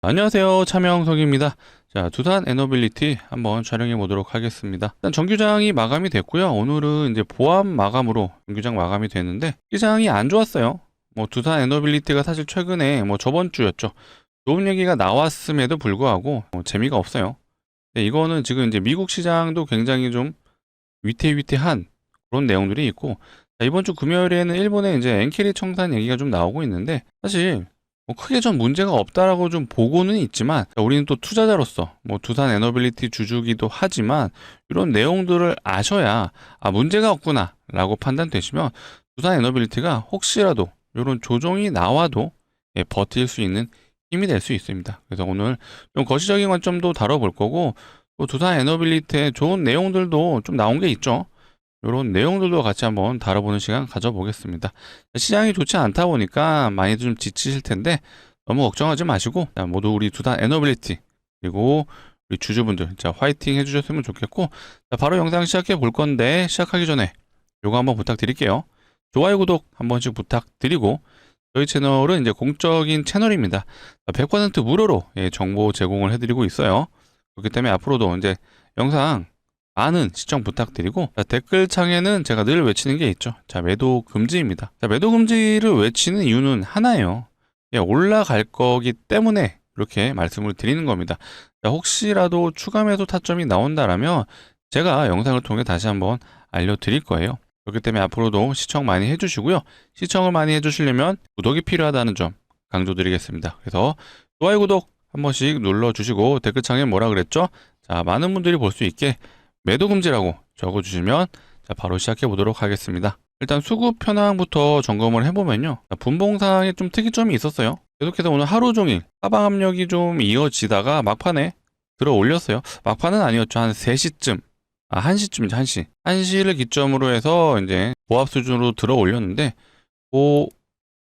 안녕하세요. 차명석입니다. 자, 두산 에너빌리티 한번 촬영해 보도록 하겠습니다. 일단 정규장이 마감이 됐고요. 오늘은 이제 보합 마감으로 정규장 마감이 됐는데 시장이 안 좋았어요. 두산 에너빌리티가 사실 최근에 저번 주였죠. 좋은 얘기가 나왔음에도 불구하고 재미가 없어요. 이거는 지금 이제 미국 시장도 굉장히 좀 위태위태한 그런 내용들이 있고, 자, 이번 주 금요일에는 일본의 이제 엔키리 청산 얘기가 좀 나오고 있는데, 사실 크게 전 문제가 없다라고 좀 보고는 있지만, 자, 우리는 또 투자자로서 두산 에너빌리티 주주기도 하지만 이런 내용들을 아셔야 문제가 없구나 라고 판단되시면 두산 에너빌리티가 혹시라도 이런 조정이 나와도 버틸 수 있는 힘이 될 수 있습니다. 그래서 오늘 좀 거시적인 관점도 다뤄볼 거고, 또 두산 에너빌리티의 좋은 내용들도 좀 나온 게 있죠. 이런 내용들도 같이 한번 다뤄보는 시간 가져보겠습니다. 시장이 좋지 않다 보니까 많이들 좀 지치실 텐데 너무 걱정하지 마시고, 자, 모두 우리 두산 에너빌리티 그리고 우리 주주분들 자 화이팅 해주셨으면 좋겠고, 자, 바로 영상 시작해 볼 건데 시작하기 전에 요거 한번 부탁드릴게요. 좋아요 구독 한 번씩 부탁드리고, 저희 채널은 이제 공적인 채널입니다. 100% 무료로 정보 제공을 해드리고 있어요. 그렇기 때문에 앞으로도 이제 영상 많은 시청 부탁드리고, 자, 댓글창에는 제가 늘 외치는 게 있죠. 자, 매도 금지입니다. 자, 매도 금지를 외치는 이유는 하나예요. 올라갈 거기 때문에 이렇게 말씀을 드리는 겁니다. 자, 혹시라도 추가 매도 타점이 나온다라면 제가 영상을 통해 다시 한번 알려드릴 거예요. 그렇기 때문에 앞으로도 시청 많이 해주시고요. 시청을 많이 해주시려면 구독이 필요하다는 점 강조드리겠습니다. 그래서 좋아요 구독 한 번씩 눌러주시고, 댓글창에 뭐라 그랬죠? 자, 많은 분들이 볼 수 있게 매도 금지라고 적어주시면 자, 바로 시작해 보도록 하겠습니다. 일단 수급 현황부터 점검을 해보면요, 분봉상에 좀 특이점이 있었어요. 계속해서 오늘 하루 종일 하방 압력이 좀 이어지다가 막판에 들어 올렸어요. 막판은 아니었죠. 한 3시쯤 1시쯤이죠. 1시 1시를 기점으로 해서 이제 보합 수준으로 들어 올렸는데,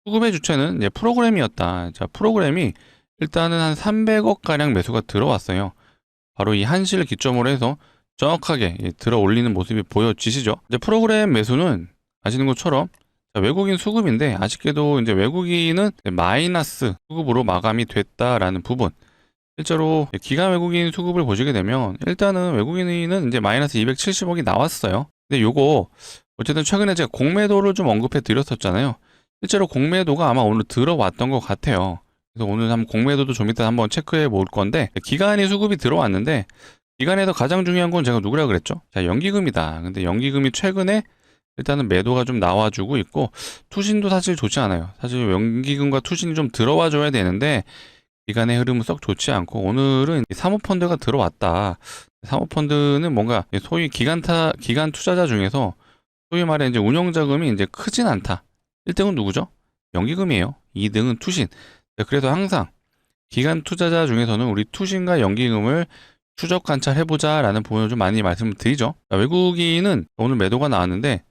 수급의 주체는 이제 프로그램이었다. 자, 프로그램이 일단은 한 300억 가량 매수가 들어왔어요. 바로 이 1시를 기점으로 해서 정확하게 들어 올리는 모습이 보여지시죠? 이제 프로그램 매수는 아시는 것처럼 외국인 수급인데, 아쉽게도 이제 외국인은 마이너스 수급으로 마감이 됐다라는 부분. 실제로 기관 외국인 수급을 보시게 되면 일단은 외국인은 이제 마이너스 270억이 나왔어요. 근데 요거 어쨌든 최근에 제가 공매도를 좀 언급해 드렸었잖아요. 실제로 공매도가 아마 오늘 들어왔던 것 같아요. 그래서 오늘 한번 공매도도 좀 이따 한번 체크해 볼 건데, 기관이 수급이 들어왔는데, 기간에서 가장 중요한 건 제가 누구라 그랬죠? 자, 연기금이다. 근데 연기금이 최근에 일단은 매도가 좀 나와주고 있고, 투신도 사실 좋지 않아요. 사실 연기금과 투신이 좀 들어와 줘야 되는데 기간의 흐름은 썩 좋지 않고, 오늘은 사모펀드가 들어왔다. 사모펀드는 뭔가 소위 기간 투자자 중에서 소위 말해 이제 운영자금이 이제 크진 않다. 1등은 누구죠? 연기금이에요. 2등은 투신. 그래서 항상 기간 투자자 중에서는 우리 투신과 연기금을 추적 관찰해보자 라는 부분을 좀 많이 말씀을 드리죠. 자, 외국인은 오늘 매도가 나왔는데,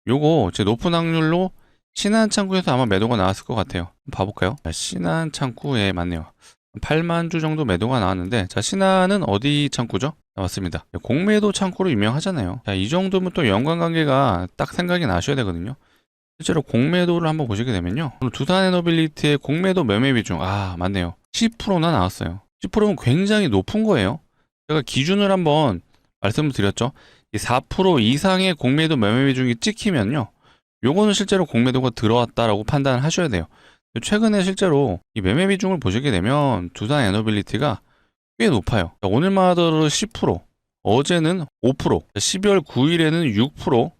요거 제 높은 확률로 신한창구에서 아마 매도가 나왔을 것 같아요. 봐볼까요? 자, 신한창구에 맞네요. 8만 주 정도 매도가 나왔는데, 자, 신한은 어디 창구죠? 맞습니다. 공매도 창구로 유명하잖아요. 자, 이 정도면 또 연관관계가 딱 생각이 나셔야 되거든요. 실제로 공매도를 한번 보시게 되면요, 오늘 두산에너빌리티의 공매도 매매 비중 맞네요. 10%나 나왔어요. 10%면 굉장히 높은 거예요. 제가 기준을 한번 말씀을 드렸죠. 이 4% 이상의 공매도 매매 비중이 찍히면요, 요거는 실제로 공매도가 들어왔다라고 판단을 하셔야 돼요. 최근에 실제로 이 매매 비중을 보시게 되면 두산 에너빌리티가 꽤 높아요. 오늘마저도 10%, 어제는 5%, 12월 9일에는 6%,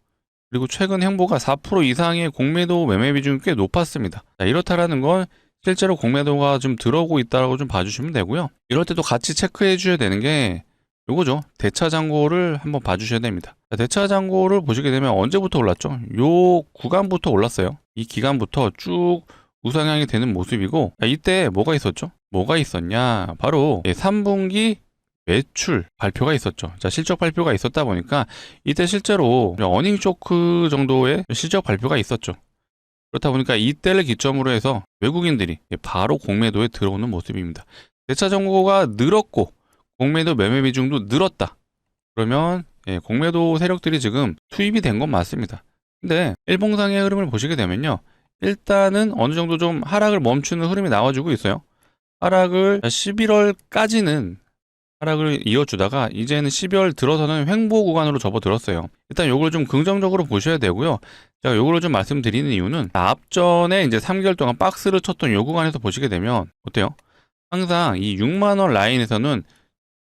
그리고 최근 행보가 4% 이상의 공매도 매매 비중이 꽤 높았습니다. 자, 이렇다라는 건 실제로 공매도가 좀 들어오고 있다고 좀 봐주시면 되고요. 이럴 때도 같이 체크해 주셔야 되는 게 요거죠. 대차 잔고를 한번 봐주셔야 됩니다. 자, 대차 잔고를 보시게 되면 언제부터 올랐죠? 요 구간부터 올랐어요. 이 기간부터 쭉 우상향이 되는 모습이고, 자, 이때 뭐가 있었죠? 뭐가 있었냐? 바로 3분기 매출 발표가 있었죠. 자, 실적 발표가 있었다 보니까 이때 실제로 어닝 쇼크 정도의 실적 발표가 있었죠. 그렇다 보니까 이때를 기점으로 해서 외국인들이 바로 공매도에 들어오는 모습입니다. 대차 잔고가 늘었고 공매도 매매 비중도 늘었다. 그러면 공매도 세력들이 지금 투입이 된 건 맞습니다. 근데 일봉상의 흐름을 보시게 되면요, 일단은 어느 정도 좀 하락을 멈추는 흐름이 나와주고 있어요. 하락을 11월까지는 하락을 이어주다가 이제는 12월 들어서는 횡보 구간으로 접어들었어요. 일단 요걸 좀 긍정적으로 보셔야 되고요. 제가 요거를 좀 말씀드리는 이유는 앞전에 이제 3개월 동안 박스를 쳤던 요 구간에서 보시게 되면 어때요? 항상 이 6만 원 라인에서는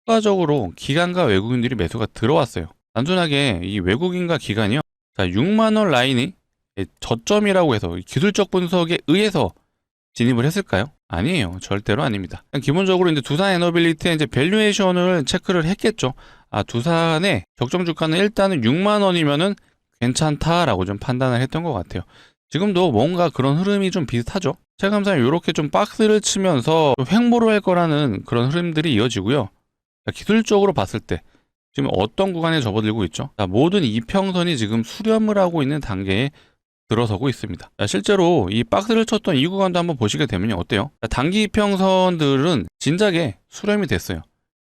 추가적으로 기관과 외국인들이 매수가 들어왔어요. 단순하게 이 외국인과 기관이요. 자, 6만 원 라인이 저점이라고 해서 기술적 분석에 의해서 진입을 했을까요? 아니에요. 절대로 아닙니다. 기본적으로 이제 두산 에너빌리티의 이제 밸류에이션을 체크를 했겠죠. 아, 두산의 적정 주가는 일단은 6만 원이면은 괜찮다라고 좀 판단을 했던 것 같아요. 지금도 뭔가 그런 흐름이 좀 비슷하죠. 체감상 이렇게 좀 박스를 치면서 좀 횡보를 할 거라는 그런 흐름들이 이어지고요. 자, 기술적으로 봤을 때 지금 어떤 구간에 접어들고 있죠? 자, 모든 이평선이 지금 수렴을 하고 있는 단계에 들어서고 있습니다. 자, 실제로 이 박스를 쳤던 이 구간도 한번 보시게 되면 어때요? 자, 단기 이평선들은 진작에 수렴이 됐어요.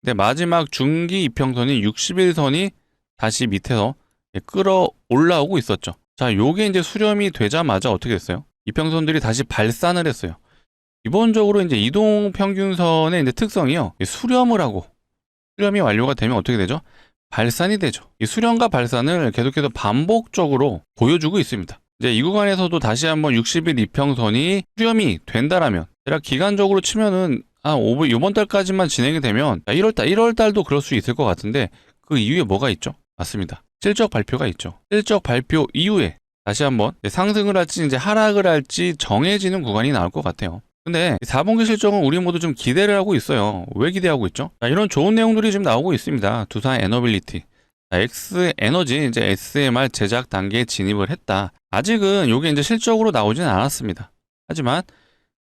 근데 마지막 중기 이평선이 60일선이 다시 밑에서 끌어 올라오고 있었죠. 자, 요게 이제 수렴이 되자마자 어떻게 됐어요? 이평선들이 다시 발산을 했어요. 기본적으로 이제 이동평균선의 이제 특성이요. 수렴을 하고 수렴이 완료가 되면 어떻게 되죠? 발산이 되죠. 이 수렴과 발산을 계속해서 반복적으로 보여주고 있습니다. 이제 이 구간에서도 다시 한번 60일 이평선이 수렴이 된다라면, 대략 기간적으로 치면은 이번 달까지만 진행이 되면 1월 달도 그럴 수 있을 것 같은데, 그 이후에 뭐가 있죠? 맞습니다. 실적 발표가 있죠. 실적 발표 이후에 다시 한번 상승을 할지 이제 하락을 할지 정해지는 구간이 나올 것 같아요. 근데 4분기 실적은 우리 모두 좀 기대를 하고 있어요. 왜 기대하고 있죠? 자, 이런 좋은 내용들이 지금 나오고 있습니다. 두산 에너빌리티, X에너지 이제 SMR 제작 단계에 진입을 했다. 아직은 이게 이제 실적으로 나오진 않았습니다. 하지만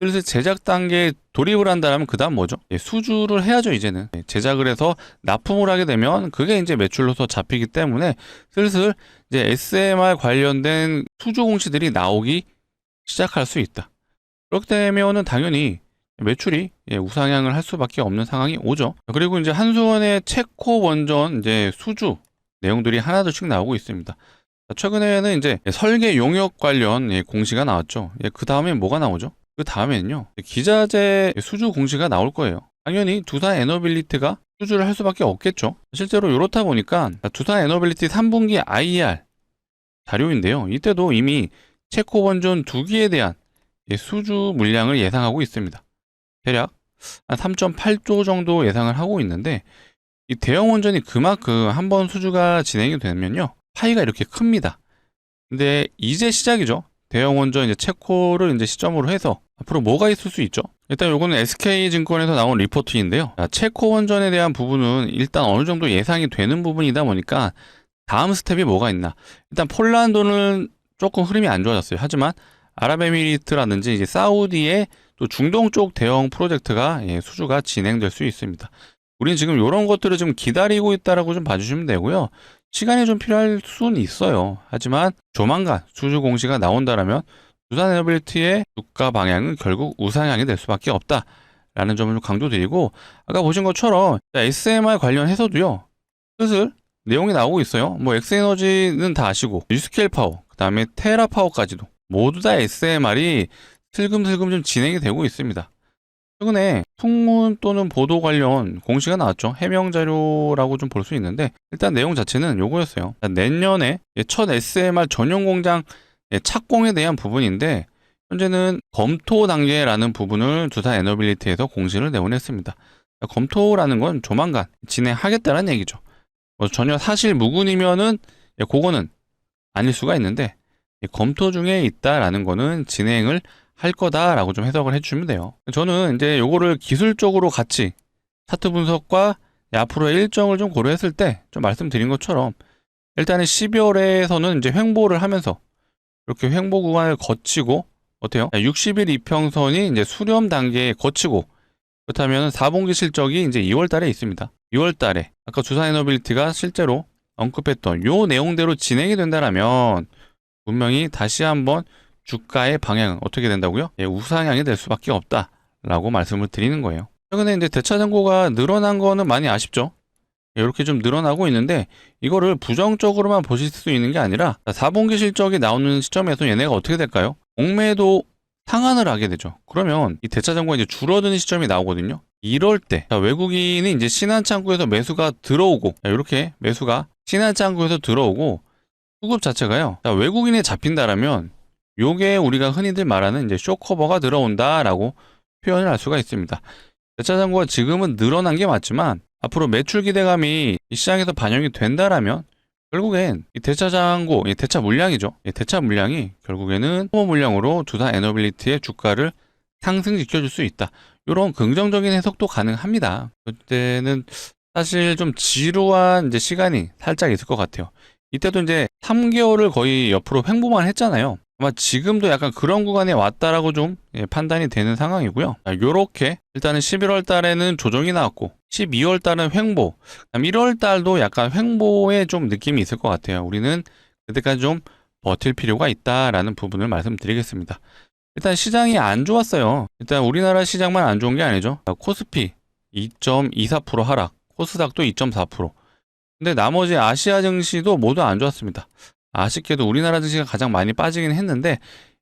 슬슬 제작 단계에 돌입을 한다면 그 다음 뭐죠? 수주를 해야죠. 이제는 제작을 해서 납품을 하게 되면 그게 이제 매출로서 잡히기 때문에 슬슬 이제 SMR 관련된 수주 공시들이 나오기 시작할 수 있다. 그렇게 되면은 당연히 매출이 우상향을 할 수밖에 없는 상황이 오죠. 그리고 이제 한수원의 체코 원전 이제 수주 내용들이 하나둘씩 나오고 있습니다. 최근에는 이제 설계 용역 관련 공시가 나왔죠. 그 다음에 뭐가 나오죠? 그 다음에는요, 기자재 수주 공시가 나올 거예요. 당연히 두산 에너빌리티가 수주를 할 수밖에 없겠죠. 실제로 이렇다 보니까 두산 에너빌리티 3분기 IR 자료인데요. 이때도 이미 체코 원전 2기에 대한 수주 물량을 예상하고 있습니다. 대략 한 3.8조 정도 예상을 하고 있는데, 이 대형 원전이 그만큼 한번 수주가 진행이 되면요, 파이가 이렇게 큽니다. 근데 이제 시작이죠. 대형 원전 이제 체코를 이제 시점으로 해서 앞으로 뭐가 있을 수 있죠? 일단 요거는 SK증권에서 나온 리포트인데요. 체코 원전에 대한 부분은 일단 어느 정도 예상이 되는 부분이다 보니까 다음 스텝이 뭐가 있나? 일단 폴란드는 조금 흐름이 안 좋아졌어요. 하지만 아랍에미리트라든지 이제 사우디의 또 중동 쪽 대형 프로젝트가 수주가 진행될 수 있습니다. 우리는 지금 이런 것들을 좀 기다리고 있다라고 좀 봐주시면 되고요. 시간이 좀 필요할 수는 있어요. 하지만 조만간 수주 공시가 나온다라면 두산 에너빌리티의 주가 방향은 결국 우상향이 될 수밖에 없다라는 점을 좀 강조드리고, 아까 보신 것처럼 SMR 관련해서도요, 슬슬 내용이 나오고 있어요. 뭐 엑스에너지는 다 아시고 뉴스케일 파워, 그 다음에 테라 파워까지도 모두 다 SMR이 슬금슬금 좀 진행이 되고 있습니다. 최근에 풍문 또는 보도 관련 공시가 나왔죠. 해명 자료라고 좀 볼 수 있는데, 일단 내용 자체는 요거였어요. 내년에 첫 SMR 전용 공장 착공에 대한 부분인데, 현재는 검토 단계라는 부분을 두산 에너빌리티에서 공시를 내보냈습니다. 검토라는 건 조만간 진행하겠다는 얘기죠. 전혀 사실 무근이면은 그거는 아닐 수가 있는데, 검토 중에 있다라는 거는 진행을 할 거다라고 좀 해석을 해주시면 돼요. 저는 이제 요거를 기술적으로 같이 차트 분석과 앞으로의 일정을 좀 고려했을 때 좀 말씀드린 것처럼, 일단은 12월에서는 이제 횡보를 하면서 이렇게 횡보 구간을 거치고, 어때요? 60일 이평선이 이제 수렴 단계에 거치고, 그렇다면 4분기 실적이 이제 2월 달에 있습니다. 2월 달에 아까 두산 에너빌리티가 실제로 언급했던 요 내용대로 진행이 된다라면 분명히 다시 한번 주가의 방향은 어떻게 된다고요? 우상향이 될 수밖에 없다라고 말씀을 드리는 거예요. 최근에 이제 대차 잔고가 늘어난 거는 많이 아쉽죠? 이렇게 좀 늘어나고 있는데, 이거를 부정적으로만 보실 수 있는 게 아니라 4분기 실적이 나오는 시점에서 얘네가 어떻게 될까요? 공매도 상한을 하게 되죠. 그러면 이 대차 잔고가 이제 줄어드는 시점이 나오거든요. 이럴 때 외국인이 이제 신한창구에서 매수가 들어오고, 이렇게 매수가 신한창구에서 들어오고 수급 자체가요, 외국인에 잡힌다라면 요게 우리가 흔히들 말하는 이제 쇼커버가 들어온다라고 표현을 할 수가 있습니다. 대차 잔고가 지금은 늘어난 게 맞지만 앞으로 매출 기대감이 이 시장에서 반영이 된다라면 결국엔 이 대차 잔고, 이 대차 물량이죠. 이 대차 물량이 결국에는 소모 물량으로 두산 에너빌리티의 주가를 상승시켜 줄 수 있다. 이런 긍정적인 해석도 가능합니다. 그때는 사실 좀 지루한 이제 시간이 살짝 있을 것 같아요. 이때도 이제 3개월을 거의 옆으로 횡보만 했잖아요. 아마 지금도 약간 그런 구간에 왔다라고 좀 판단이 되는 상황이고요. 요렇게 일단은 11월 달에는 조정이 나왔고 12월 달은 횡보, 1월 달도 약간 횡보의 좀 느낌이 있을 것 같아요. 우리는 그때까지 좀 버틸 필요가 있다라는 부분을 말씀드리겠습니다. 일단 시장이 안 좋았어요. 일단 우리나라 시장만 안 좋은 게 아니죠. 코스피 2.24% 하락, 코스닥도 2.4%. 근데 나머지 아시아 증시도 모두 안 좋았습니다. 아쉽게도 우리나라 증시가 가장 많이 빠지긴 했는데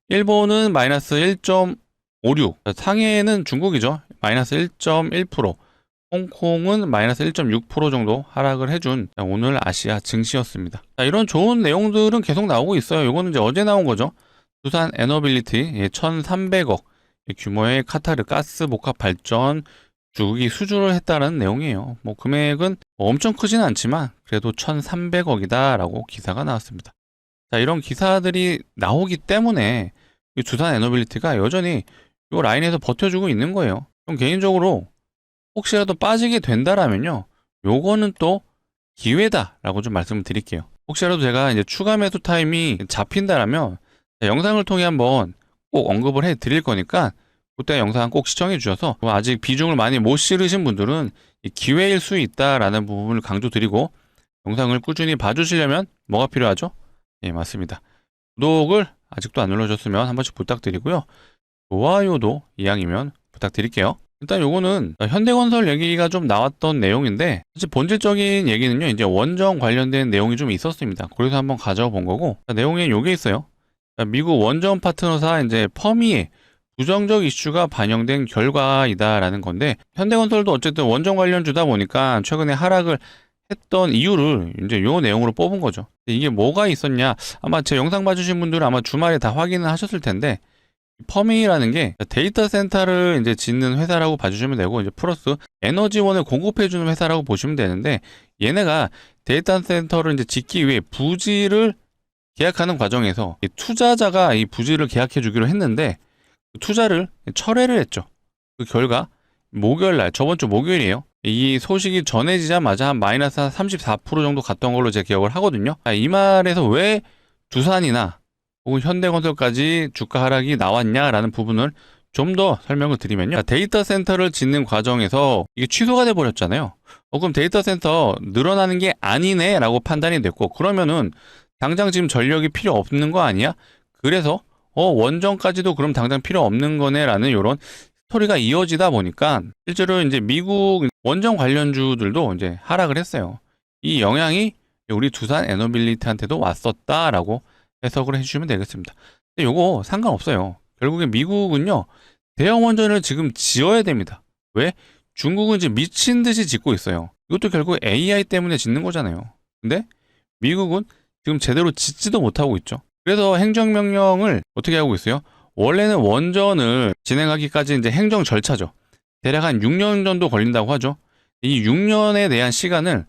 일본은 마이너스 1.56, 상해는 중국이죠. 마이너스 1.1%, 홍콩은 마이너스 1.6% 정도 하락을 해준 오늘 아시아 증시였습니다. 자, 이런 좋은 내용들은 계속 나오고 있어요. 이거는 이제 어제 나온 거죠. 두산 에너빌리티 1,300억 규모의 카타르 가스 복합 발전 주기 수주를 했다는 내용이에요. 뭐 금액은 엄청 크진 않지만 그래도 1,300억이다라고 기사가 나왔습니다. 자, 이런 기사들이 나오기 때문에 이 두산 에너빌리티가 여전히 이 라인에서 버텨주고 있는 거예요. 좀 개인적으로 혹시라도 빠지게 된다라면요, 요거는 또 기회다라고 좀 말씀을 드릴게요. 혹시라도 제가 이제 추가 매수 타임이 잡힌다라면 영상을 통해 한번 꼭 언급을 해 드릴 거니까 그때 영상 꼭 시청해 주셔서 아직 비중을 많이 못 실으신 분들은 기회일 수 있다라는 부분을 강조드리고 영상을 꾸준히 봐주시려면 뭐가 필요하죠? 예, 맞습니다. 구독을 아직도 안 눌러줬으면 한 번씩 부탁드리고요. 좋아요도 이왕이면 부탁드릴게요. 일단 요거는 현대건설 얘기가 좀 나왔던 내용인데 사실 본질적인 얘기는요, 이제 원전 관련된 내용이 좀 있었습니다. 그래서 한번 가져와 본 거고, 내용에 요게 있어요. 미국 원전 파트너사 이제 퍼미의 부정적 이슈가 반영된 결과이다라는 건데, 현대건설도 어쨌든 원전 관련주다 보니까 최근에 하락을 했던 이유를 이제 요 내용으로 뽑은 거죠. 이게 뭐가 있었냐? 아마 제 영상 봐주신 분들은 아마 주말에 다 확인을 하셨을 텐데, 퍼미라는 게 데이터 센터를 이제 짓는 회사라고 봐주시면 되고, 이제 플러스 에너지원을 공급해주는 회사라고 보시면 되는데, 얘네가 데이터 센터를 이제 짓기 위해 부지를 계약하는 과정에서 이 투자자가 이 부지를 계약해 주기로 했는데 그 투자를 철회를 했죠. 그 결과 목요일날, 저번 주 목요일이에요. 이 소식이 전해지자마자 한 마이너스 한 34% 정도 갔던 걸로 제가 기억을 하거든요. 이 말에서 왜 두산이나 혹은 현대건설까지 주가 하락이 나왔냐라는 부분을 좀 더 설명을 드리면요, 데이터 센터를 짓는 과정에서 이게 취소가 돼 버렸잖아요. 그럼 데이터 센터 늘어나는 게 아니네 라고 판단이 됐고, 그러면은 당장 지금 전력이 필요 없는 거 아니야? 그래서 원전까지도 그럼 당장 필요 없는 거네 라는 이런 스토리가 이어지다 보니까 실제로 이제 미국 원전 관련주들도 이제 하락을 했어요. 이 영향이 우리 두산 에너빌리티한테도 왔었다라고 해석을 해주시면 되겠습니다. 근데 요거 상관없어요. 결국에 미국은요, 대형 원전을 지금 지어야 됩니다. 왜? 중국은 지금 미친 듯이 짓고 있어요. 이것도 결국 AI 때문에 짓는 거잖아요. 근데 미국은 지금 제대로 짓지도 못하고 있죠. 그래서 행정명령을 어떻게 하고 있어요? 원래는 원전을 진행하기까지 이제 행정 절차죠. 대략 한 6년 정도 걸린다고 하죠. 이 6년에 대한 시간을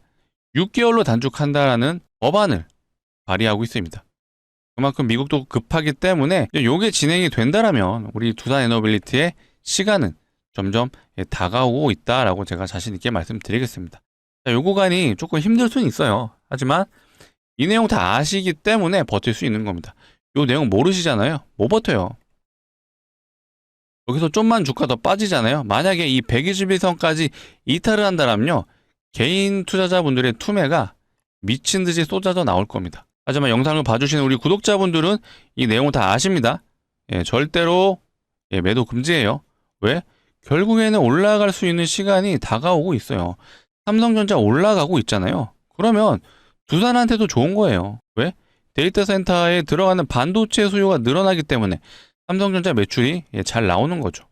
6개월로 단축한다라는 법안을 발의하고 있습니다. 그만큼 미국도 급하기 때문에 이게 진행이 된다라면 우리 두산 에너빌리티의 시간은 점점 다가오고 있다라고 제가 자신 있게 말씀드리겠습니다. 이 구간이 조금 힘들 수는 있어요. 하지만 이 내용 다 아시기 때문에 버틸 수 있는 겁니다. 이 내용 모르시잖아요. 못 버텨요. 여기서 좀만 주가 더 빠지잖아요. 만약에 이 121선까지 이탈을 한다면요, 개인 투자자분들의 투매가 미친 듯이 쏟아져 나올 겁니다. 하지만 영상을 봐주시는 우리 구독자분들은 이 내용을 다 아십니다. 절대로 매도 금지예요. 왜? 결국에는 올라갈 수 있는 시간이 다가오고 있어요. 삼성전자 올라가고 있잖아요. 그러면 두산한테도 좋은 거예요. 왜? 데이터 센터에 들어가는 반도체 수요가 늘어나기 때문에 삼성전자 매출이 잘 나오는 거죠.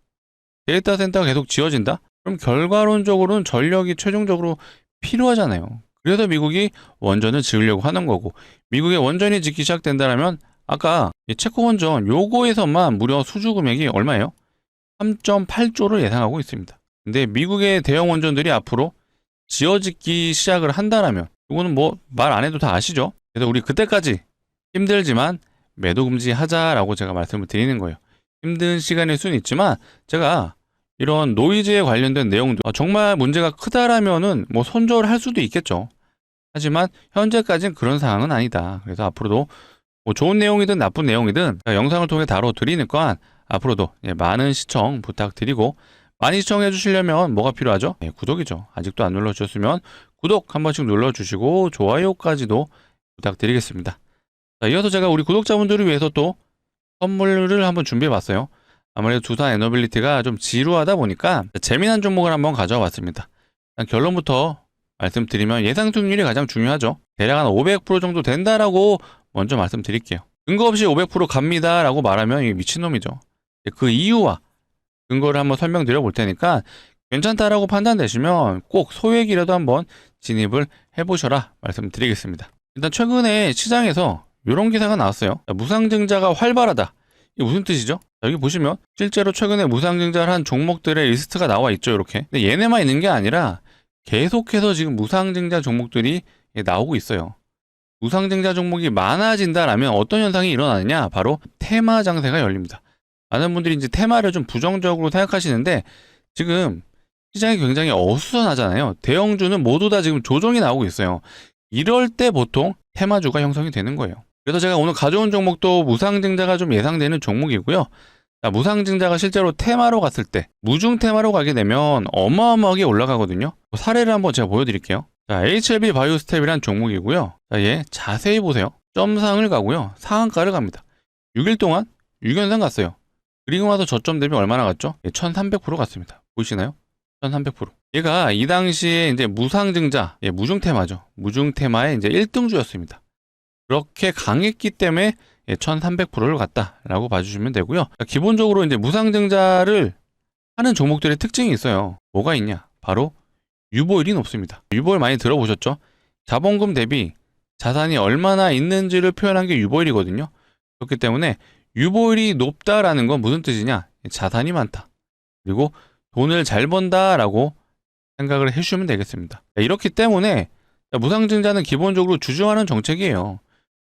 데이터 센터가 계속 지어진다? 그럼 결과론적으로는 전력이 최종적으로 필요하잖아요. 그래서 미국이 원전을 지으려고 하는 거고, 미국의 원전이 짓기 시작된다면 아까 체코 원전 요거에서만 무려 수주 금액이 얼마예요? 3.8조를 예상하고 있습니다. 근데 미국의 대형 원전들이 앞으로 지어짓기 시작을 한다라면 이거는 뭐 말 안 해도 다 아시죠? 그래서 우리 그때까지 힘들지만 매도 금지하자라고 제가 말씀을 드리는 거예요. 힘든 시간일 수는 있지만 제가 이런 노이즈에 관련된 내용도 정말 문제가 크다라면은 뭐 손절을 할 수도 있겠죠. 하지만 현재까지는 그런 상황은 아니다. 그래서 앞으로도 뭐 좋은 내용이든 나쁜 내용이든 영상을 통해 다뤄드리니까 앞으로도 많은 시청 부탁드리고, 많이 시청해 주시려면 뭐가 필요하죠? 구독이죠. 아직도 안 눌러주셨으면 구독 한 번씩 눌러주시고 좋아요까지도 부탁드리겠습니다. 자, 이어서 제가 우리 구독자분들을 위해서 또 선물을 한번 준비해 봤어요. 아무래도 두산 에너빌리티가 좀 지루하다 보니까 재미난 종목을 한번 가져와 봤습니다. 결론부터 말씀드리면 예상 수익률이 가장 중요하죠. 대략 한 500% 정도 된다라고 먼저 말씀드릴게요. 근거 없이 500% 갑니다 라고 말하면 이게 미친놈이죠. 그 이유와 근거를 한번 설명드려 볼 테니까 괜찮다라고 판단되시면 꼭 소액이라도 한번 진입을 해보셔라 말씀드리겠습니다. 일단 최근에 시장에서 이런 기사가 나왔어요. 무상증자가 활발하다. 이게 무슨 뜻이죠? 여기 보시면 실제로 최근에 무상증자를 한 종목들의 리스트가 나와 있죠. 이렇게. 근데 얘네만 있는 게 아니라 계속해서 지금 무상증자 종목들이 나오고 있어요. 무상증자 종목이 많아진다라면 어떤 현상이 일어나느냐? 바로 테마 장세가 열립니다. 많은 분들이 이제 테마를 좀 부정적으로 생각하시는데 지금 시장이 굉장히 어수선하잖아요. 대형주는 모두 다 지금 조정이 나오고 있어요. 이럴 때 보통 테마주가 형성이 되는 거예요. 그래서 제가 오늘 가져온 종목도 무상증자가 좀 예상되는 종목이고요. 자, 무상증자가 실제로 테마로 갔을 때, 무중 테마로 가게 되면 어마어마하게 올라가거든요. 사례를 한번 제가 보여드릴게요. 자, HLB 바이오스텝이란 종목이고요. 자, 얘 자세히 보세요. 점상을 가고요. 상한가를 갑니다. 6일 동안 6연상 갔어요. 그리고 나서 저점 대비 얼마나 갔죠? 1300% 갔습니다. 보이시나요? 1300%. 얘가 이 당시에 이제 무상증자, 무중 테마죠. 무중 테마의 이제 1등주였습니다. 그렇게 강했기 때문에 1300%를 갔다라고 봐주시면 되고요. 기본적으로 이제 무상증자를 하는 종목들의 특징이 있어요. 뭐가 있냐? 바로 유보율이 높습니다. 유보율 많이 들어보셨죠? 자본금 대비 자산이 얼마나 있는지를 표현한 게 유보율이거든요. 그렇기 때문에 유보율이 높다라는 건 무슨 뜻이냐? 자산이 많다. 그리고 돈을 잘 번다라고 생각을 해주시면 되겠습니다. 이렇기 때문에 무상증자는 기본적으로 주중하는 정책이에요.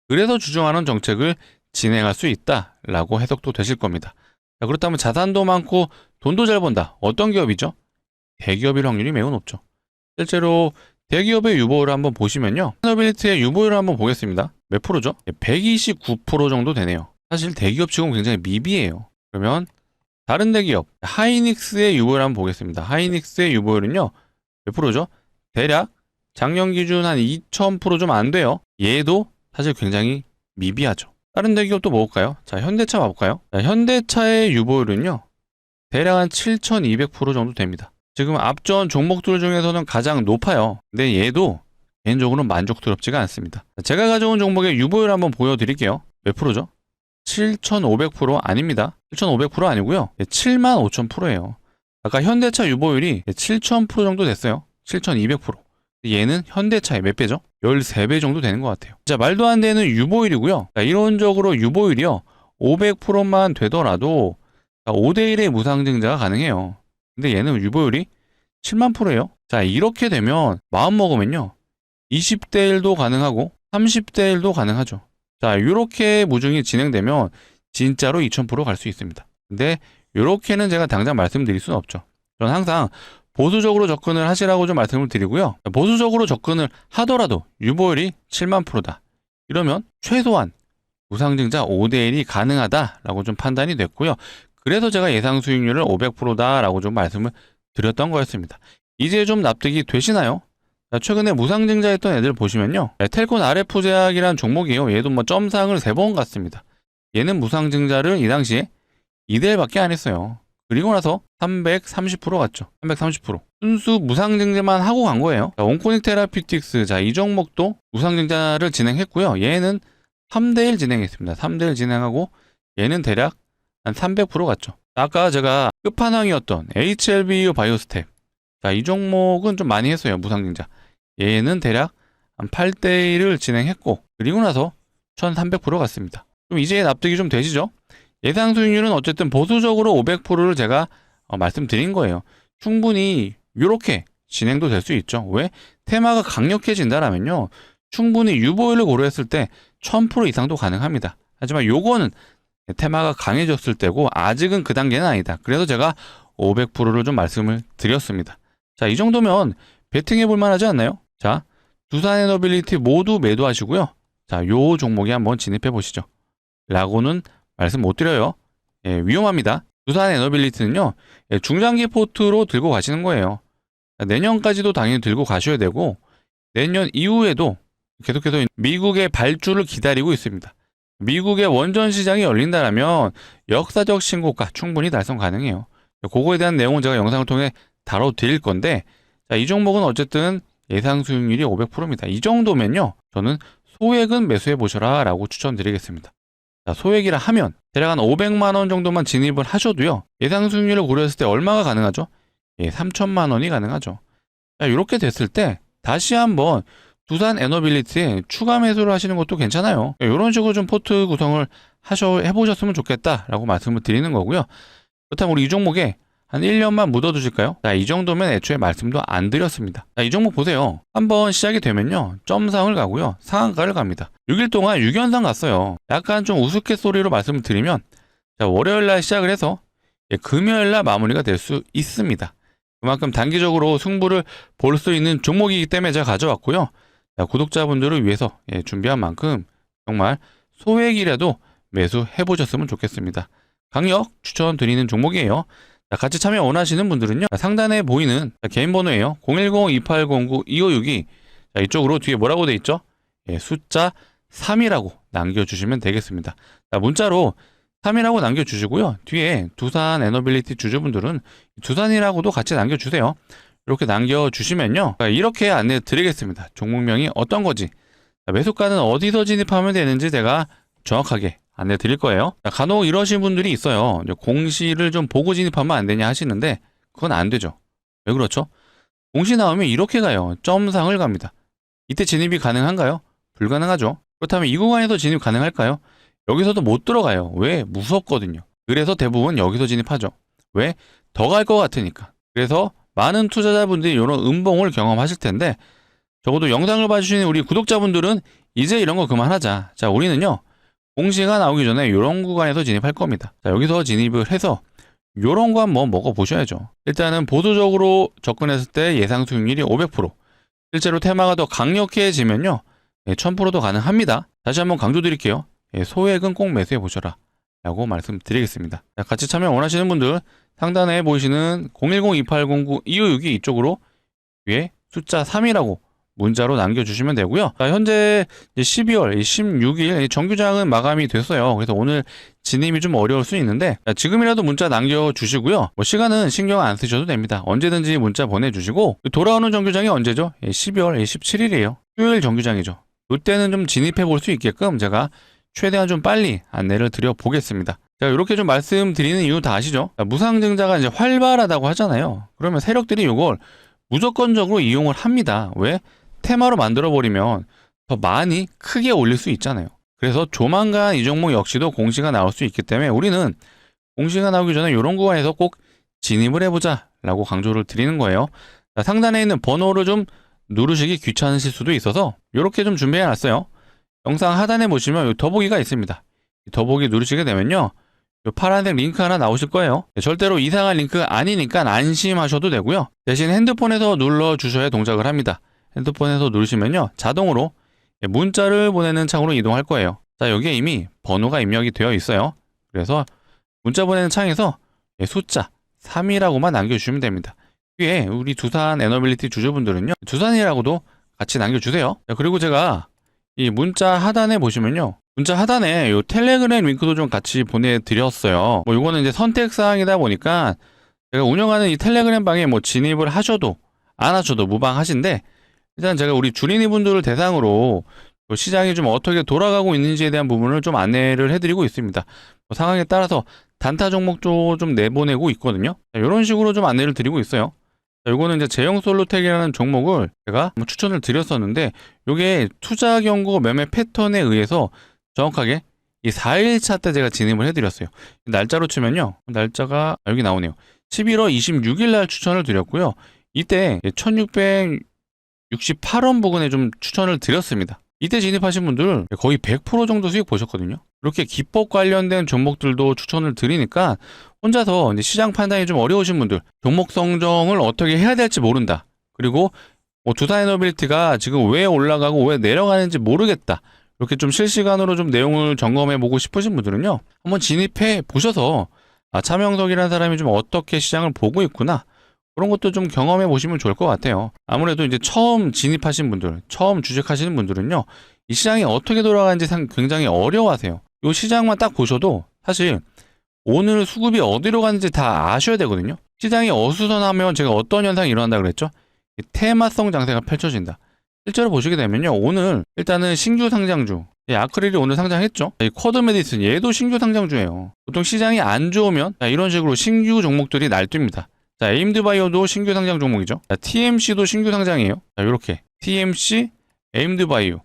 그래서 주중하는 정책을 진행할 수 있다라고 해석도 되실 겁니다. 자, 그렇다면 자산도 많고 돈도 잘 번다. 어떤 기업이죠? 대기업일 확률이 매우 높죠. 실제로 대기업의 유보율을 한번 보시면요. 에너빌리티의 유보율을 한번 보겠습니다. 몇 프로죠? 129% 정도 되네요. 사실 대기업 치고는 굉장히 미비해요. 그러면 다른 대기업 하이닉스의 유보율을 한번 보겠습니다. 하이닉스의 유보율은요. 몇 프로죠? 대략 작년 기준 한 2000% 좀 안 돼요. 얘도 사실 굉장히 미비하죠. 다른 대기업 또 볼까요? 자, 현대차 봐볼까요? 자, 현대차의 유보율은요. 대략 한 7200% 정도 됩니다. 지금 앞전 종목들 중에서는 가장 높아요. 근데 얘도 개인적으로는 만족스럽지가 않습니다. 제가 가져온 종목의 유보율 한번 보여드릴게요. 몇 프로죠? 7500% 아닙니다. 7500% 아니고요. 75000%예요. 아까 현대차 유보율이 7000% 정도 됐어요. 7200%. 얘는 현대차의 몇 배죠? 13배 정도 되는 것 같아요. 자, 말도 안 되는 유보율이고요. 자, 이론적으로 유보율이요. 500%만 되더라도 5대1의 무상증자가 가능해요. 근데 얘는 유보율이 7만 %예요. 자, 이렇게 되면 마음 먹으면요. 20대 1도 가능하고 30대 1도 가능하죠. 자, 이렇게 무중이 진행되면 진짜로 2000% 갈 수 있습니다. 근데 이렇게는 제가 당장 말씀드릴 수는 없죠. 저는 항상 보수적으로 접근을 하시라고 좀 말씀을 드리고요. 보수적으로 접근을 하더라도 유보율이 7만 %다. 이러면 최소한 무상증자 5대1이 가능하다라고 좀 판단이 됐고요. 그래서 제가 예상 수익률을 500%다라고 좀 말씀을 드렸던 거였습니다. 이제 좀 납득이 되시나요? 최근에 무상증자했던 애들 보시면요. 텔콘 RF제약이라는 종목이에요. 얘도 뭐 점상을 3번 갔습니다. 얘는 무상증자를 이 당시에 2대1밖에 안 했어요. 그리고 나서 330% 갔죠. 330%. 순수 무상증자만 하고 간 거예요. 온코닉 테라피틱스. 자, 이 종목도 무상증자를 진행했고요. 얘는 3대1 진행했습니다. 3대1 진행하고 얘는 대략 한 300% 갔죠. 아까 제가 끝판왕이었던 HLBU 바이오스텝. 자, 이 종목은 좀 많이 했어요. 무상증자. 얘는 대략 한 8대1을 진행했고, 그리고 나서 1300% 갔습니다. 좀 이제 납득이 좀 되시죠? 예상 수익률은 어쨌든 보수적으로 500%를 제가 말씀드린 거예요. 충분히 이렇게 진행도 될 수 있죠. 왜? 테마가 강력해진다라면요. 충분히 유보율을 고려했을 때 1000% 이상도 가능합니다. 하지만 요거는 테마가 강해졌을 때고 아직은 그 단계는 아니다. 그래서 제가 500%를 좀 말씀을 드렸습니다. 자, 이 정도면 베팅해 볼 만하지 않나요? 자, 두산에너빌리티 모두 매도하시고요. 자, 요 종목에 한번 진입해 보시죠. 라고는 말씀 못 드려요. 예, 위험합니다. 두산에너빌리티는요, 예, 중장기 포트로 들고 가시는 거예요. 내년까지도 당연히 들고 가셔야 되고, 내년 이후에도 계속해서 미국의 발주를 기다리고 있습니다. 미국의 원전 시장이 열린다면 역사적 신고가 충분히 달성 가능해요. 그거에 대한 내용은 제가 영상을 통해 다뤄드릴 건데, 자, 이 종목은 어쨌든 예상 수익률이 500%입니다. 이 정도면요, 저는 소액은 매수해 보셔라 라고 추천드리겠습니다. 자, 소액이라 하면 대략 한 500만 원 정도만 진입을 하셔도요, 예상 수익률을 고려했을 때 얼마가 가능하죠? 예, 3천만 원이 가능하죠. 자, 이렇게 됐을 때 다시 한번 두산에너빌리티에 추가 매수를 하시는 것도 괜찮아요. 이런 식으로 좀 포트 구성을 해보셨으면 좋겠다라고 말씀을 드리는 거고요. 그렇다면 우리 이 종목에 한 1년만 묻어두실까요? 자, 이 정도면 애초에 말씀도 안 드렸습니다. 자, 이 종목 보세요. 한번 시작이 되면요, 점상을 가고요, 상한가를 갑니다. 6일 동안 6연상 갔어요. 약간 좀 우스갯소리로 말씀을 드리면, 자, 월요일날 시작을 해서 금요일날 마무리가 될 수 있습니다. 그만큼 단기적으로 승부를 볼 수 있는 종목이기 때문에 제가 가져왔고요. 자, 구독자분들을 위해서 준비한 만큼 정말 소액이라도 매수해 보셨으면 좋겠습니다. 강력 추천드리는 종목이에요. 자, 같이 참여 원하시는 분들은요, 상단에 보이는 개인 번호예요. 010-2809-2562. 자, 이쪽으로 뒤에 뭐라고 돼 있죠? 예, 숫자 3이라고 남겨주시면 되겠습니다. 자, 문자로 3이라고 남겨주시고요. 뒤에 두산에너빌리티 주주분들은 두산이라고도 같이 남겨주세요. 이렇게 남겨주시면요, 이렇게 안내 드리겠습니다. 종목명이 어떤 거지, 매수가는 어디서 진입하면 되는지 제가 정확하게 안내 드릴 거예요. 자, 간혹 이러신 분들이 있어요. 공시를 좀 보고 진입하면 안 되냐 하시는데, 그건 안 되죠. 왜 그렇죠? 공시 나오면 이렇게 가요. 점상을 갑니다. 이때 진입이 가능한가요? 불가능하죠. 그렇다면 이 구간에서 진입 가능할까요? 여기서도 못 들어가요. 왜? 무섭거든요. 그래서 대부분 여기서 진입하죠. 왜? 더 갈 것 같으니까. 그래서 많은 투자자분들이 이런 음봉을 경험하실 텐데, 적어도 영상을 봐주시는 우리 구독자분들은 이제 이런 거 그만하자. 자, 우리는요, 공시가 나오기 전에 이런 구간에서 진입할 겁니다. 자, 여기서 진입을 해서 이런 거 한번 먹어보셔야죠. 일단은 보수적으로 접근했을 때 예상 수익률이 500%. 실제로 테마가 더 강력해지면요, 1000%도 가능합니다. 다시 한번 강조드릴게요. 소액은 꼭 매수해 보셔라 라고 말씀드리겠습니다. 자, 같이 참여 원하시는 분들 상단에 보이시는 010-2809-2562 이쪽으로 위에 숫자 3이라고 문자로 남겨주시면 되고요. 자, 현재 12월 16일 정규장은 마감이 됐어요. 그래서 오늘 진입이 좀 어려울 수 있는데, 자, 지금이라도 문자 남겨주시고요. 시간은 신경 안 쓰셔도 됩니다. 언제든지 문자 보내주시고, 돌아오는 정규장이 언제죠? 12월 17일이에요. 수요일 정규장이죠. 이때는 좀 진입해 볼 수 있게끔 제가 최대한 좀 빨리 안내를 드려 보겠습니다. 제가 이렇게 좀 말씀드리는 이유 다 아시죠? 무상증자가 이제 활발하다고 하잖아요. 그러면 세력들이 이걸 무조건적으로 이용을 합니다. 왜? 테마로 만들어버리면 더 많이 크게 올릴 수 있잖아요. 그래서 조만간 이 종목 역시도 공시가 나올 수 있기 때문에 우리는 공시가 나오기 전에 이런 구간에서 꼭 진입을 해보자 라고 강조를 드리는 거예요. 자, 상단에 있는 번호를 좀 누르시기 귀찮으실 수도 있어서 이렇게 좀 준비해 놨어요. 영상 하단에 보시면 이 더보기가 있습니다. 이 더보기 누르시게 되면요, 이 파란색 링크 하나 나오실 거예요. 절대로 이상한 링크가 아니니까 안심하셔도 되고요. 대신 핸드폰에서 눌러주셔야 동작을 합니다. 핸드폰에서 누르시면요, 자동으로 문자를 보내는 창으로 이동할 거예요. 자, 여기에 이미 번호가 입력이 되어 있어요. 그래서 문자 보내는 창에서 숫자 3이라고만 남겨주시면 됩니다. 위에 우리 두산에너빌리티 주주분들은요, 두산이라고도 같이 남겨주세요. 자, 그리고 제가 이 문자 하단에 보시면요, 문자 하단에 요 텔레그램 링크도 좀 같이 보내드렸어요. 요거는 이제 선택사항이다 보니까 제가 운영하는 이 텔레그램 방에 진입을 하셔도 안 하셔도 무방하신데, 일단 제가 우리 주린이 분들을 대상으로 시장이 좀 어떻게 돌아가고 있는지에 대한 부분을 좀 안내를 해드리고 있습니다. 상황에 따라서 단타 종목도 좀 내보내고 있거든요. 이런 식으로 좀 안내를 드리고 있어요. 요거는 이제 제형 솔루텍이라는 종목을 제가 한번 추천을 드렸었는데, 요게 투자 경고 매매 패턴에 의해서 정확하게 이 4일차 때 제가 진입을 해드렸어요. 날짜로 치면요, 날짜가 여기 나오네요. 11월 26일 날 추천을 드렸고요. 이때 1668원 부근에 좀 추천을 드렸습니다. 이때 진입하신 분들 거의 100% 정도 수익 보셨거든요. 이렇게 기법 관련된 종목들도 추천을 드리니까 혼자서 이제 시장 판단이 좀 어려우신 분들, 종목 선정을 어떻게 해야 될지 모른다, 그리고 두산에너빌리티가 지금 왜 올라가고 왜 내려가는지 모르겠다, 이렇게 좀 실시간으로 좀 내용을 점검해 보고 싶으신 분들은요, 한번 진입해 보셔서 차명석이라는 사람이 좀 어떻게 시장을 보고 있구나, 그런 것도 좀 경험해 보시면 좋을 것 같아요. 아무래도 이제 처음 진입하신 분들, 처음 주식하시는 분들은요, 이 시장이 어떻게 돌아가는지 굉장히 어려워하세요. 이 시장만 딱 보셔도 사실 오늘 수급이 어디로 가는지 다 아셔야 되거든요. 시장이 어수선하면 제가 어떤 현상이 일어난다 그랬죠? 테마성 장세가 펼쳐진다. 실제로 보시게 되면요, 오늘 일단은 신규 상장주, 아크릴이 오늘 상장했죠. 이 쿼드 메디슨, 얘도 신규 상장주예요. 보통 시장이 안 좋으면 이런 식으로 신규 종목들이 날뜁니다. 자, 에임드바이오도 신규 상장 종목이죠. 자, TMC도 신규 상장이에요. 자, 이렇게 TMC, 에임드바이오,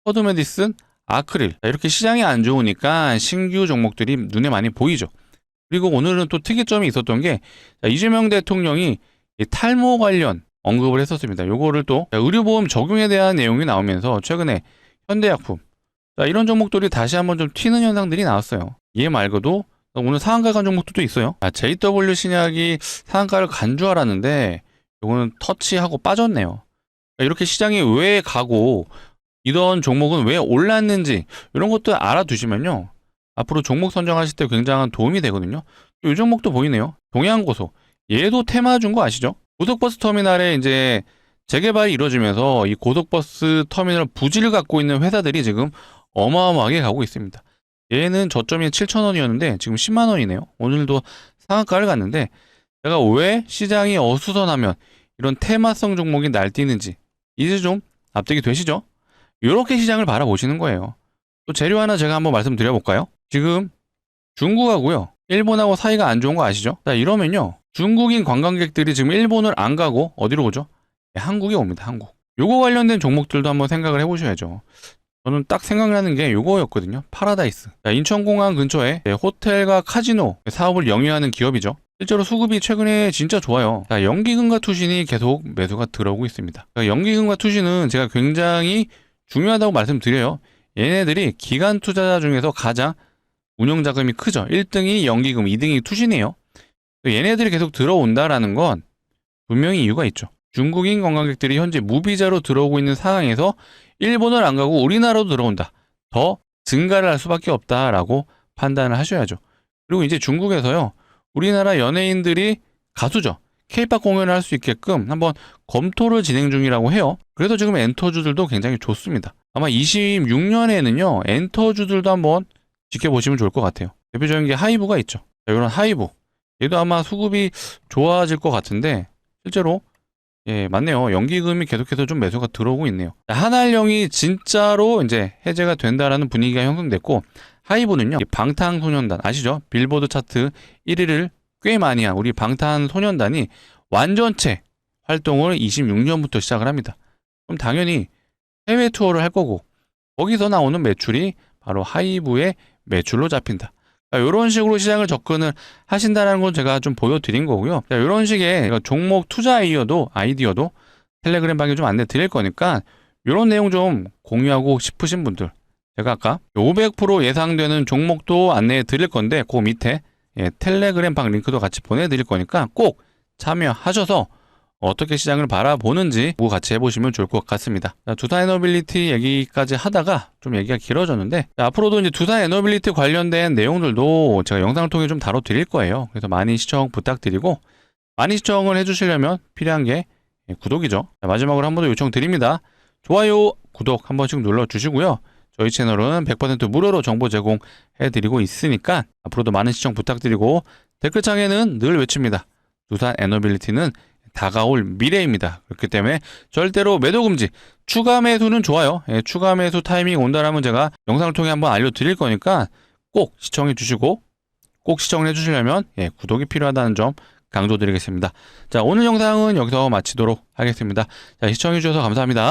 쿼드 메디슨, 아크릴, 자, 이렇게 시장이 안 좋으니까 신규 종목들이 눈에 많이 보이죠. 그리고 오늘은 또 특이점이 있었던 게, 이재명 대통령이 탈모 관련 언급을 했었습니다. 요거를 또 의료보험 적용에 대한 내용이 나오면서 최근에 현대약품, 자, 이런 종목들이 다시 한번 좀 튀는 현상들이 나왔어요. 얘 말고도 오늘 상한가 간 종목들도 있어요. JW 신약이 상한가를 간 줄 알았는데 요거는 터치하고 빠졌네요. 이렇게 시장이 왜 가고 이런 종목은 왜 올랐는지 이런 것도 알아두시면요, 앞으로 종목 선정하실 때 굉장한 도움이 되거든요. 이 종목도 보이네요. 동해안고속, 얘도 테마준 거 아시죠? 고속버스 터미널에 이제 재개발이 이루어지면서 이 고속버스 터미널 부지를 갖고 있는 회사들이 지금 어마어마하게 가고 있습니다. 얘는 저점이 7,000원이었는데 지금 10만 원이네요. 오늘도 상한가를 갔는데, 제가 왜 시장이 어수선하면 이런 테마성 종목이 날뛰는지 이제 좀 납득이 되시죠? 이렇게 시장을 바라보시는 거예요. 또 재료 하나 제가 한번 말씀드려볼까요? 지금 중국하고요, 일본하고 사이가 안 좋은 거 아시죠? 자, 이러면요, 중국인 관광객들이 지금 일본을 안 가고 어디로 오죠? 한국에 옵니다. 한국. 요거 관련된 종목들도 한번 생각을 해보셔야죠. 저는 딱 생각나는 게 요거였거든요. 파라다이스. 자, 인천공항 근처에 호텔과 카지노 사업을 영위하는 기업이죠. 실제로 수급이 최근에 진짜 좋아요. 자, 연기금과 투신이 계속 매수가 들어오고 있습니다. 연기금과 투신은 제가 굉장히 중요하다고 말씀드려요. 얘네들이 기관 투자자 중에서 가장 운용자금이 크죠. 1등이 연기금, 2등이 투신이에요. 얘네들이 계속 들어온다라는 건 분명히 이유가 있죠. 중국인 관광객들이 현재 무비자로 들어오고 있는 상황에서 일본을 안 가고 우리나라로 들어온다, 더 증가를 할 수밖에 없다라고 판단을 하셔야죠. 그리고 이제 중국에서요, 우리나라 연예인들이 가수죠, K-팝 공연을 할 수 있게끔 한번 검토를 진행 중이라고 해요. 그래서 지금 엔터주들도 굉장히 좋습니다. 아마 26년에는요 엔터주들도 한번 지켜보시면 좋을 것 같아요. 대표적인 게 하이브가 있죠. 자, 이런 하이브, 얘도 아마 수급이 좋아질 것 같은데 실제로 맞네요. 연기금이 계속해서 좀 매수가 들어오고 있네요. 한알령이 진짜로 이제 해제가 된다라는 분위기가 형성됐고, 하이브는요, 방탄소년단 아시죠? 빌보드 차트 1위를 꽤 많이 한 우리 방탄소년단이 완전체 활동을 26년부터 시작을 합니다. 그럼 당연히 해외 투어를 할 거고, 거기서 나오는 매출이 바로 하이브의 매출로 잡힌다. 이런 식으로 시장을 접근을 하신다는 건 제가 좀 보여드린 거고요. 이런 식의 종목 투자 아이디어도 텔레그램 방에 좀 안내 드릴 거니까 이런 내용 좀 공유하고 싶으신 분들, 제가 아까 500% 예상되는 종목도 안내해 드릴 건데 그 밑에 텔레그램 방 링크도 같이 보내드릴 거니까 꼭 참여하셔서 어떻게 시장을 바라보는지 같이 해보시면 좋을 것 같습니다. 두산에너빌리티 얘기까지 하다가 좀 얘기가 길어졌는데, 앞으로도 이제 두산에너빌리티 관련된 내용들도 제가 영상을 통해 좀 다뤄드릴 거예요. 그래서 많이 시청 부탁드리고, 많이 시청을 해주시려면 필요한 게 구독이죠. 마지막으로 한 번 더 요청드립니다. 좋아요, 구독 한 번씩 눌러주시고요. 저희 채널은 100% 무료로 정보 제공해드리고 있으니까 앞으로도 많은 시청 부탁드리고, 댓글창에는 늘 외칩니다. 두산에너빌리티는 다가올 미래입니다. 그렇기 때문에 절대로 매도 금지. 추가 매수는 좋아요. 추가 매수 타이밍 온다라면 제가 영상을 통해 한번 알려드릴 거니까 꼭 시청해 주시고 꼭 시청을 해주시려면 구독이 필요하다는 점 강조드리겠습니다. 자, 오늘 영상은 여기서 마치도록 하겠습니다. 자, 시청해주셔서 감사합니다.